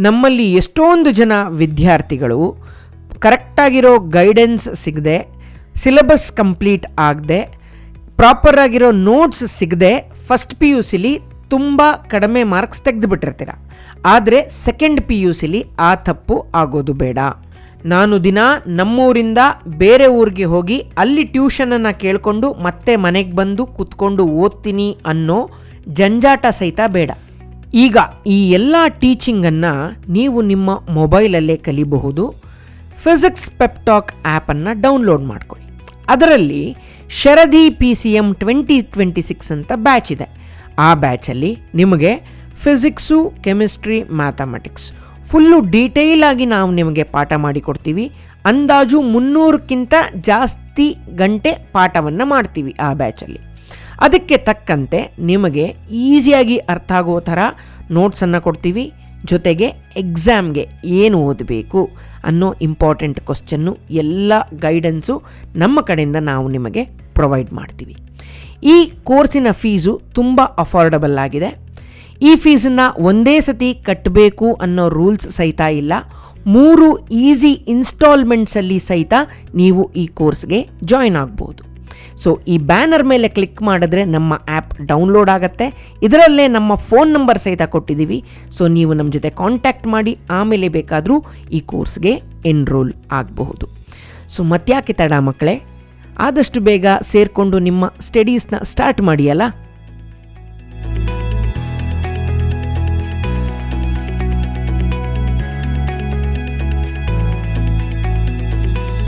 ನಮ್ಮಲ್ಲಿ ಎಷ್ಟೊಂದು ಜನ ವಿದ್ಯಾರ್ಥಿಗಳು ಕರೆಕ್ಟಾಗಿರೋ ಗೈಡೆನ್ಸ್ ಸಿಗದೆ, ಸಿಲೆಬಸ್ ಕಂಪ್ಲೀಟ್ ಆಗದೆ, ಪ್ರಾಪರಾಗಿರೋ ನೋಟ್ಸ್ ಸಿಗದೆ ಫಸ್ಟ್ PUCಲಿ ತುಂಬ ಕಡಿಮೆ ಮಾರ್ಕ್ಸ್ ತೆಗೆದುಬಿಟ್ಟಿರ್ತೀರ. ಆದರೆ ಸೆಕೆಂಡ್ PUCಲಿ ಆ ತಪ್ಪು ಆಗೋದು ಬೇಡ. ನಾನು ದಿನ ನಮ್ಮೂರಿಂದ ಬೇರೆ ಊರಿಗೆ ಹೋಗಿ ಅಲ್ಲಿ ಟ್ಯೂಷನನ್ನು ಕೇಳಿಕೊಂಡು ಮತ್ತೆ ಮನೆಗೆ ಬಂದು ಕೂತ್ಕೊಂಡು ಓದ್ತೀನಿ ಅನ್ನೋ ಜಂಜಾಟ ಸಹಿತ ಬೇಡ. ಈಗ ಈ ಎಲ್ಲ ಟೀಚಿಂಗನ್ನು ನೀವು ನಿಮ್ಮ ಮೊಬೈಲಲ್ಲೇ ಕಲಿಬಹುದು. ಫಿಸಿಕ್ಸ್ ಪೆಪ್ ಟಾಕ್ ಆ್ಯಪನ್ನು ಡೌನ್ಲೋಡ್ ಮಾಡ್ಕೊಳ್ಳಿ. ಅದರಲ್ಲಿ ಶರದಿ PCM 2026 ಅಂತ ಬ್ಯಾಚ್ ಇದೆ. ಆ ಬ್ಯಾಚಲ್ಲಿ ನಿಮಗೆ ಫಿಸಿಕ್ಸು, ಕೆಮಿಸ್ಟ್ರಿ, ಮ್ಯಾಥಮೆಟಿಕ್ಸ್ ಫುಲ್ಲು ಡೀಟೇಲಾಗಿ ನಾವು ನಿಮಗೆ ಪಾಠ ಮಾಡಿಕೊಡ್ತೀವಿ. ಅಂದಾಜು 300ಕ್ಕಿಂತ ಜಾಸ್ತಿ ಗಂಟೆ ಪಾಠವನ್ನು ಮಾಡ್ತೀವಿ ಆ ಬ್ಯಾಚಲ್ಲಿ. ಅದಕ್ಕೆ ತಕ್ಕಂತೆ ನಿಮಗೆ ಈಸಿಯಾಗಿ ಅರ್ಥ ಆಗೋ ಥರ ನೋಟ್ಸನ್ನು ಕೊಡ್ತೀವಿ. ಜೊತೆಗೆ ಎಕ್ಸಾಮ್ಗೆ ಏನು ಓದಬೇಕು ಅನ್ನೋ ಇಂಪಾರ್ಟೆಂಟ್ ಕ್ವಶ್ಚನ್ನು ಎಲ್ಲ ಗೈಡೆನ್ಸು ನಮ್ಮ ಕಡೆಯಿಂದ ನಾವು ನಿಮಗೆ ಪ್ರೊವೈಡ್ ಮಾಡ್ತೀವಿ. ಈ ಕೋರ್ಸಿನ ಫೀಸು ತುಂಬ ಅಫೋರ್ಡಬಲ್ ಆಗಿದೆ. ಈ ಫೀಸನ್ನು ಒಂದೇ ಸತಿ ಕಟ್ಟಬೇಕು ಅನ್ನೋ ರೂಲ್ಸ್ ಸಹಿತ ಇಲ್ಲ. 3 ಈಸಿ ಇನ್ಸ್ಟಾಲ್ಮೆಂಟ್ಸಲ್ಲಿ ಸಹಿತ ನೀವು ಈ ಕೋರ್ಸ್ಗೆ ಜಾಯ್ನ್ ಆಗ್ಬೋದು. ಸೊ ಈ ಬ್ಯಾನರ್ ಮೇಲೆ ಕ್ಲಿಕ್ ಮಾಡಿದ್ರೆ ನಮ್ಮ ಆ್ಯಪ್ ಡೌನ್ಲೋಡ್ ಆಗುತ್ತೆ. ಇದರಲ್ಲೇ ನಮ್ಮ ಫೋನ್ ನಂಬರ್ ಸಹಿತ ಕೊಟ್ಟಿದ್ದೀವಿ. ಸೊ ನೀವು ನಮ್ಮ ಜೊತೆ ಕಾಂಟ್ಯಾಕ್ಟ್ ಮಾಡಿ ಆಮೇಲೆ ಬೇಕಾದರೂ ಈ ಕೋರ್ಸ್ಗೆ ಎನ್ರೋಲ್ ಆಗಬಹುದು. ಸೊ ಮತ್ತ್ಯಾಕೆ ತಡ ಮಕ್ಕಳೇ, ಆದಷ್ಟು ಬೇಗ ಸೇರಿಕೊಂಡು ನಿಮ್ಮ ಸ್ಟಡೀಸ್ನ ಸ್ಟಾರ್ಟ್ ಮಾಡಿಯಲ್ಲ.